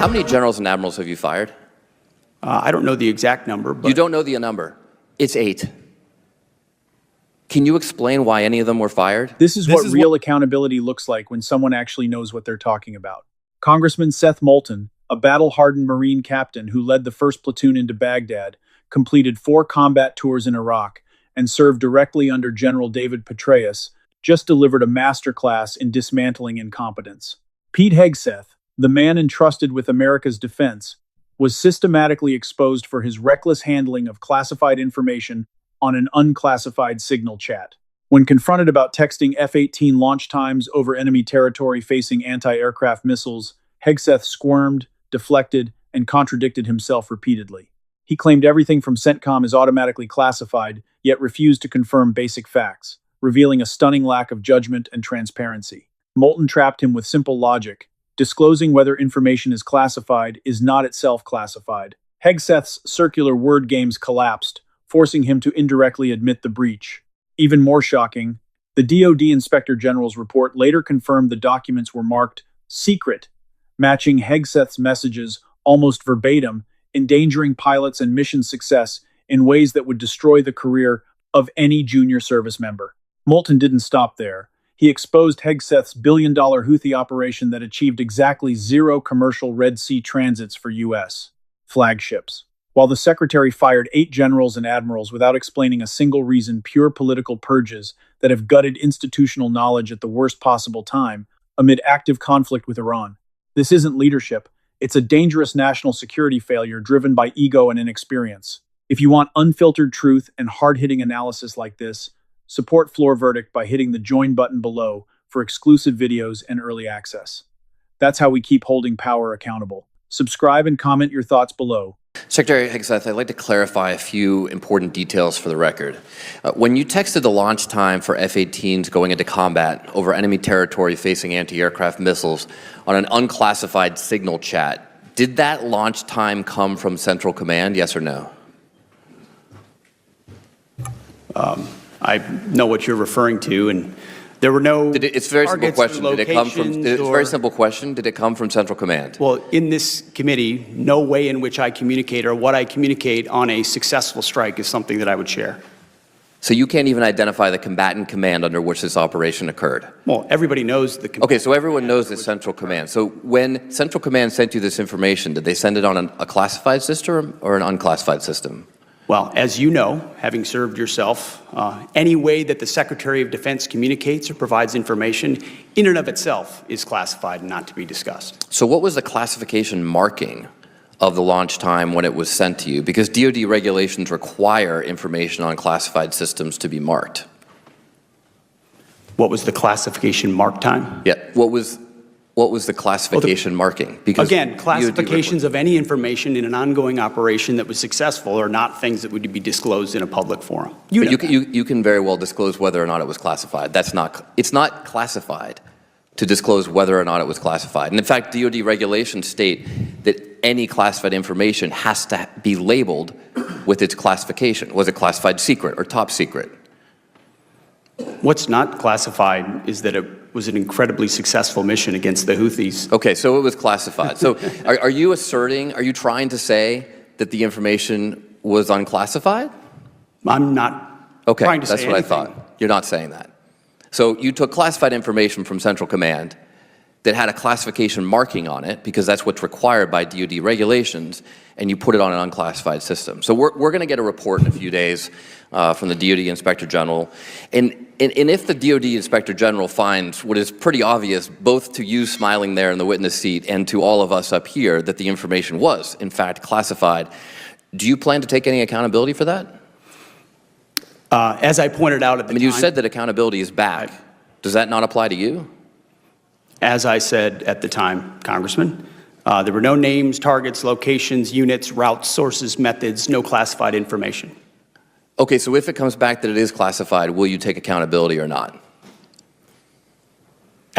How many generals and admirals have you fired? I don't know the exact number, but... You don't know the number. It's 8. Can you explain why any of them were fired? This is what real accountability looks like when someone actually knows what they're talking about. Congressman Seth Moulton, a battle-hardened Marine captain who led the 1st platoon into Baghdad, completed 4 combat tours in Iraq, and served directly under General Petraeus, just delivered a masterclass in dismantling incompetence. Pete Hegseth, the man entrusted with America's defense, was systematically exposed for his reckless handling of classified information on an unclassified signal chat. When confronted about texting F-18 launch times over enemy territory facing anti-aircraft missiles, Hegseth squirmed, deflected, and contradicted himself repeatedly. He claimed everything from CENTCOM is automatically classified, yet refused to confirm basic facts, revealing a stunning lack of judgment and transparency. Moulton trapped him with simple logic. Disclosing whether information is classified is not itself classified. Hegseth's circular word games collapsed, forcing him to indirectly admit the breach. Even more shocking, the DoD Inspector General's report later confirmed the documents were marked secret, matching Hegseth's messages almost verbatim, endangering pilots and mission success in ways that would destroy the career of any junior service member. Moulton didn't stop there. He exposed Hegseth's billion-dollar Houthi operation that achieved exactly 0 commercial Red Sea transits for U.S. flagships. While the secretary fired 8 generals and admirals without explaining a single reason, pure political purges that have gutted institutional knowledge at the worst possible time, amid active conflict with Iran. This isn't leadership. It's a dangerous national security failure driven by ego and inexperience. If you want unfiltered truth and hard-hitting analysis like this, support Floor Verdict by hitting the join button below for exclusive videos and early access. That's how we keep holding power accountable. Subscribe and comment your thoughts below. Secretary Hegseth, I'd like to clarify a few important details for the record. When you texted the launch time for F-18s going into combat over enemy territory facing anti-aircraft missiles on an unclassified signal chat, did that launch time come from Central Command, yes or no? I know what you're referring to, and there were no it's a very simple question. Did it come from? It's a very simple question. Did it come from Central Command? Well, in this committee, no way in which I communicate or what I communicate on a successful strike is something that I would share. So you can't even identify the combatant command under which this operation occurred? Well, everybody knows the command. Okay, so everyone knows the Central Command. So when Central Command sent you this information, did they send it on a classified system or an unclassified system? Well, as you know, having served yourself, any way that the Secretary of Defense communicates or provides information in and of itself is classified and not to be discussed. So what was the classification marking of the launch time when it was sent to you? Because DoD regulations require information on classified systems to be marked. What was the classification mark time? Yeah, what was the classification marking? Because again, classifications of any information in an ongoing operation that was successful are not things that would be disclosed in a public forum. You can very well disclose whether or not it was classified. It's not classified to disclose whether or not it was classified. And in fact, DoD regulations state that any classified information has to be labeled with its classification. Was it classified secret or top secret? What's not classified is that it was an incredibly successful mission against the Houthis. Okay, so it was classified. So are you trying to say that the information was unclassified? I'm not trying to say anything. Okay, that's what I thought. You're not saying that. So you took classified information from Central Command that had a classification marking on it, because that's what's required by DoD regulations, and you put it on an unclassified system. So we're going to get a report in a few days from the DoD Inspector General. And if the DoD Inspector General finds what is pretty obvious, both to you smiling there in the witness seat and to all of us up here, that the information was, in fact, classified, do you plan to take any accountability for that? As I pointed out at the time... you said that accountability is back. Does that not apply to you? As I said at the time, Congressman, there were no names, targets, locations, units, routes, sources, methods, no classified information. Okay, so if it comes back that it is classified, will you take accountability or not?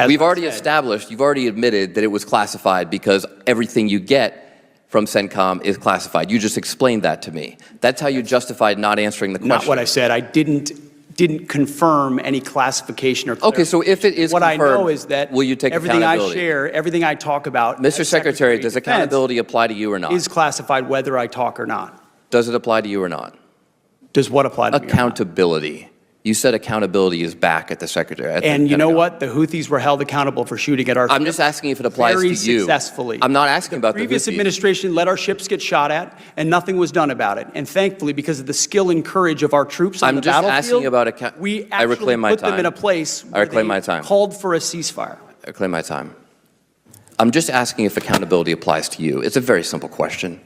We've already established, you've already admitted that it was classified because everything you get from CENTCOM is classified. You just explained that to me. That's how you justified not answering the question. Not what I said. I didn't didn't confirm any classification or Okay, so if it is what confirmed, I know is that will you take everything I accountability? share, everything I talk about, Mr. as Secretary, of does Defense accountability apply to you or not? is classified whether I talk or not. Does it apply to you or not? Does what apply to me or not? Accountability. You said accountability is back at the Secretary. And you know what? The Houthis were held accountable for shooting at our I'm just asking if it applies very to you. successfully. I'm not asking about the previous Houthis. administration let our ships get shot at, and nothing was done about it. And thankfully, because of the skill and courage of our troops on I'm the just battlefield, asking about we I actually reclaim my put them time. in a place I where reclaim they my time. called for a ceasefire. I claim my time. I'm just asking if accountability applies to you. It's a very simple question.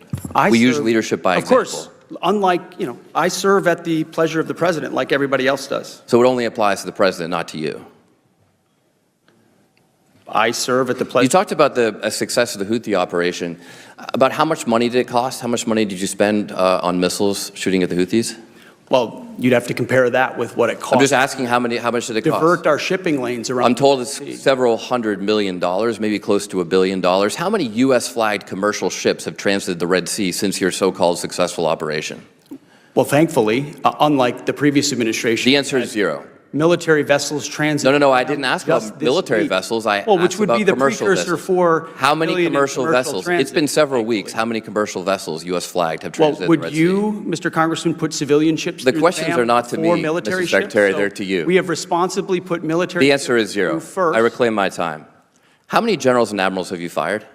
We use leadership by example. Of course. Unlike, I serve at the pleasure of the president like everybody else does. So it only applies to the president, not to you. I serve at the pleasure. You talked about the success of the Houthi operation. About how much money did it cost? How much money did you spend on missiles shooting at the Houthis? Well, you'd have to compare that with what it cost. I'm just asking how much did it cost? Divert our shipping lanes around. I'm told the it's sea. several $100 million, maybe close to $1 billion. How many U.S.-flagged commercial ships have transited the Red Sea since your so-called successful operation? Well, thankfully, unlike the previous administration, The answer is zero. military vessels transit. No, I didn't ask just about this military week. vessels. I Well, which asked would about be the commercial precursor vessels. for How many civilian and commercial vessels? It's been transit, several weeks. thankfully. How many commercial vessels, U.S. flagged, have Well, transited the would Red you, Mr. Congressman, put civilian ships The through questions dam are not to before me, military Mr. Secretary, ships? they're to you. We have responsibly put military The answer ships is zero. through first. I reclaim my time. How many generals and admirals have you fired?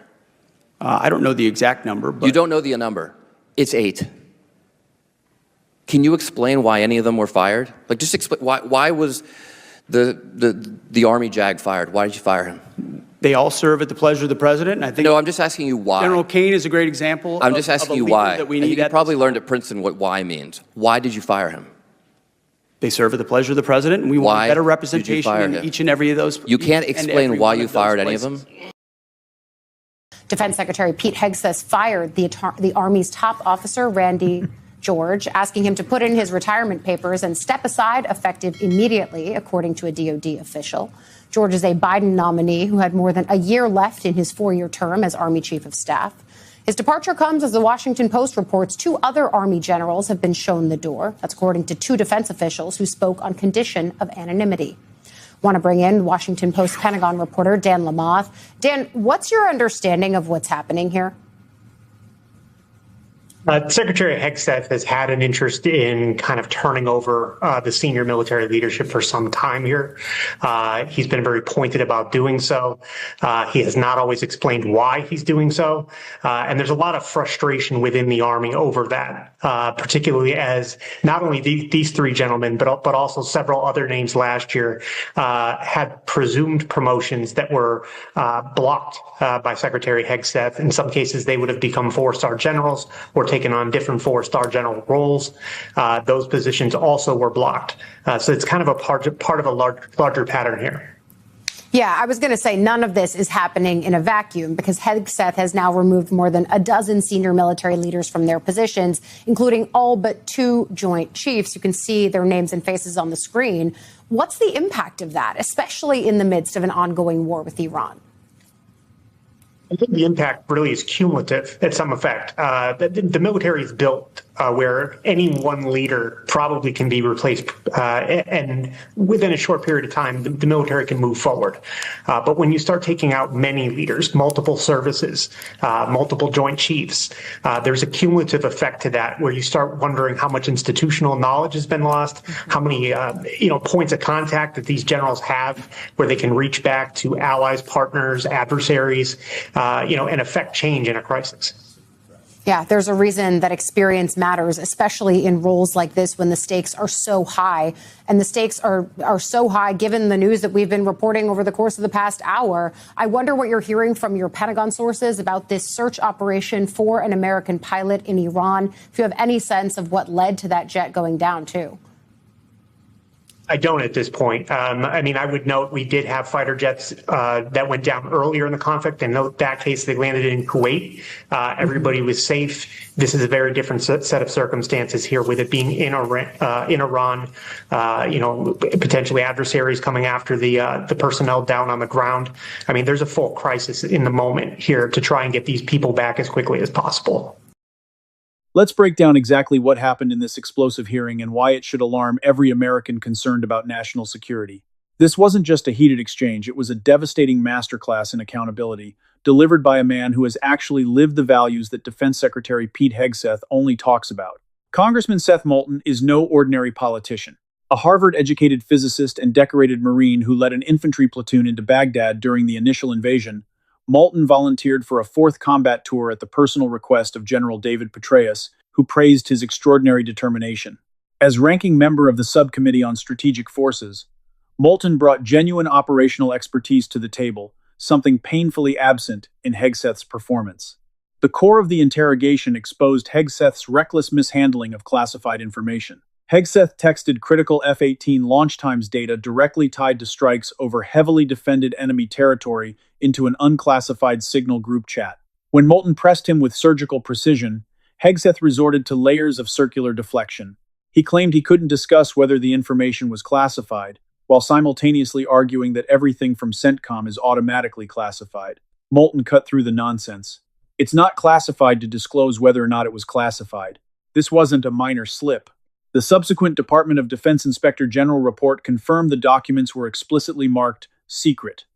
I don't know the exact number, but You don't know the number. It's 8. Can you explain why any of them were fired? Like, just explain why was the Army JAG fired? Why did you fire him? they all serve at the pleasure of the president. And I think No, I'm just asking you why. General Kane is a great example. I'm just of asking a you leader why. that we I need think you at probably this learned time. at Princeton what why means. Why did you fire him? They serve at the pleasure of the president, and we Why want better did you representation fire in him? each and every of those. You can't each and explain every why one you of those fired any of places. them? Defense Secretary Pete Hegseth fired the Army's top officer, Randy George, asking him to put in his retirement papers and step aside effective immediately, according to a DOD official. George is a Biden nominee who had more than a year left in his 4-year term as Army Chief of Staff. His departure comes as the Washington Post reports 2 other Army generals have been shown the door. That's according to 2 defense officials who spoke on condition of anonymity. Want to bring in Washington Post Pentagon reporter Dan Lamothe. Dan, what's your understanding of what's happening here? Secretary Hegseth has had an interest in kind of turning over the senior military leadership for some time here. He's been very pointed about doing so. He has not always explained why he's doing so. And there's a lot of frustration within the Army over that, particularly as not only these 3 gentlemen, but also several other names last year had presumed promotions that were blocked by Secretary Hegseth. In some cases, they would have become 4-star generals or taken on different 4-star general roles. Those positions also were blocked. So it's kind of a part of a larger pattern here. Yeah, I was going to say none of this is happening in a vacuum because Hegseth has now removed more than a dozen senior military leaders from their positions, including all but 2 joint chiefs. You can see their names and faces on the screen. What's the impact of that, especially in the midst of an ongoing war with Iran? I think the impact really is cumulative at some effect. The military is built where any one leader probably can be replaced, and within a short period of time, the military can move forward. But when you start taking out many leaders, multiple services, multiple joint chiefs, there's a cumulative effect to that where you start wondering how much institutional knowledge has been lost, how many points of contact that these generals have where they can reach back to allies, partners, adversaries, and affect change in a crisis. Yeah, there's a reason that experience matters, especially in roles like this when the stakes are so high. And the stakes are so high given the news that we've been reporting over the course of the past hour. I wonder what you're hearing from your Pentagon sources about this search operation for an American pilot in Iran, if you have any sense of what led to that jet going down, too. I don't at this point. I would note we did have fighter jets that went down earlier in the conflict. And in that case, they landed in Kuwait. Everybody was safe. This is a very different set of circumstances here with it being in Iran, potentially adversaries coming after the personnel down on the ground. I mean, there's a full crisis in the moment here to try and get these people back as quickly as possible. Let's break down exactly what happened in this explosive hearing and why it should alarm every American concerned about national security. This wasn't just a heated exchange, it was a devastating masterclass in accountability, delivered by a man who has actually lived the values that Defense Secretary Pete Hegseth only talks about. Congressman Seth Moulton is no ordinary politician. A Harvard-educated physicist and decorated Marine who led an infantry platoon into Baghdad during the initial invasion, Moulton volunteered for a fourth combat tour at the personal request of General David Petraeus, who praised his extraordinary determination. As ranking member of the Subcommittee on Strategic Forces, Moulton brought genuine operational expertise to the table, something painfully absent in Hegseth's performance. The core of the interrogation exposed Hegseth's reckless mishandling of classified information. Hegseth texted critical F-18 launch times data directly tied to strikes over heavily defended enemy territory into an unclassified signal group chat. When Moulton pressed him with surgical precision, Hegseth resorted to layers of circular deflection. He claimed he couldn't discuss whether the information was classified, while simultaneously arguing that everything from CENTCOM is automatically classified. Moulton cut through the nonsense. It's not classified to disclose whether or not it was classified. This wasn't a minor slip. The subsequent Department of Defense Inspector General report confirmed the documents were explicitly marked secret.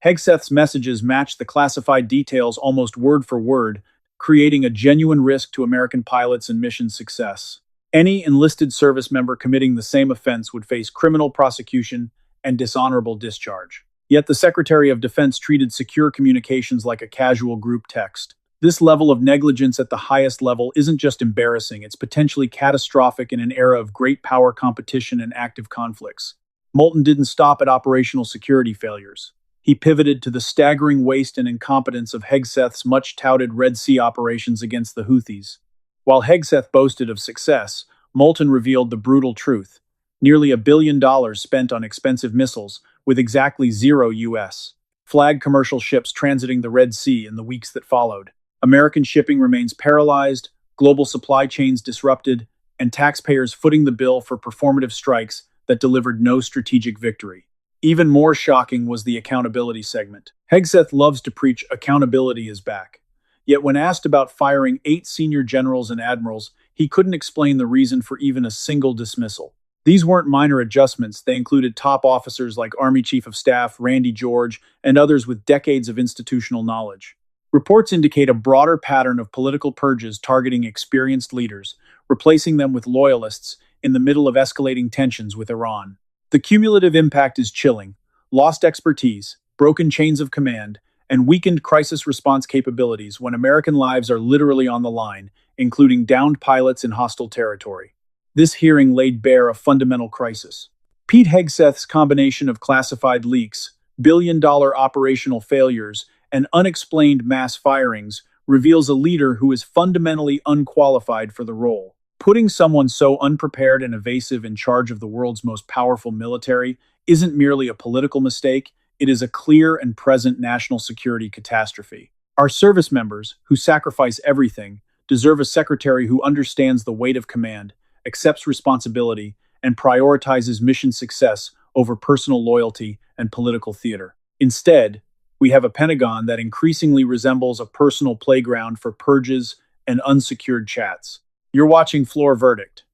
Hegseth's messages matched the classified details almost word for word, creating a genuine risk to American pilots and mission success. Any enlisted service member committing the same offense would face criminal prosecution and dishonorable discharge. Yet the Secretary of Defense treated secure communications like a casual group text. This level of negligence at the highest level isn't just embarrassing, it's potentially catastrophic in an era of great power competition and active conflicts. Moulton didn't stop at operational security failures. He pivoted to the staggering waste and incompetence of Hegseth's much-touted Red Sea operations against the Houthis. While Hegseth boasted of success, Moulton revealed the brutal truth. Nearly $1 billion spent on expensive missiles, with exactly ZERO U.S. flag commercial ships transiting the Red Sea in the weeks that followed. American shipping remains paralyzed, global supply chains disrupted, and taxpayers footing the bill for performative strikes that delivered no strategic victory. Even more shocking was the accountability segment. Hegseth loves to preach accountability is back. Yet when asked about firing 8 senior generals and admirals, he couldn't explain the reason for even a single dismissal. These weren't minor adjustments, they included top officers like Army Chief of Staff Randy George and others with decades of institutional knowledge. Reports indicate a broader pattern of political purges targeting experienced leaders, replacing them with loyalists in the middle of escalating tensions with Iran. The cumulative impact is chilling. Lost expertise, broken chains of command, and weakened crisis response capabilities when American lives are literally on the line, including downed pilots in hostile territory. This hearing laid bare a fundamental crisis. Pete Hegseth's combination of classified leaks, billion-dollar operational failures, and unexplained mass firings reveals a leader who is fundamentally unqualified for the role. Putting someone so unprepared and evasive in charge of the world's most powerful military isn't merely a political mistake, it is a clear and present national security catastrophe. Our service members, who sacrifice everything, deserve a secretary who understands the weight of command, accepts responsibility, and prioritizes mission success over personal loyalty and political theater. Instead, we have a Pentagon that increasingly resembles a personal playground for purges and unsecured chats. You're watching Floor Verdict,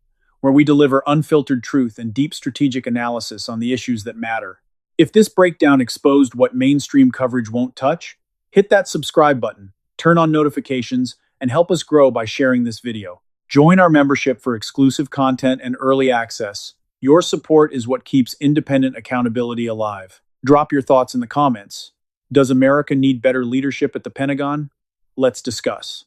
where we deliver unfiltered truth and deep strategic analysis on the issues that matter. If this breakdown exposed what mainstream coverage won't touch, hit that subscribe button, turn on notifications, and help us grow by sharing this video. Join our membership for exclusive content and early access. Your support is what keeps independent accountability alive. Drop your thoughts in the comments. Does America need better leadership at the Pentagon? Let's discuss.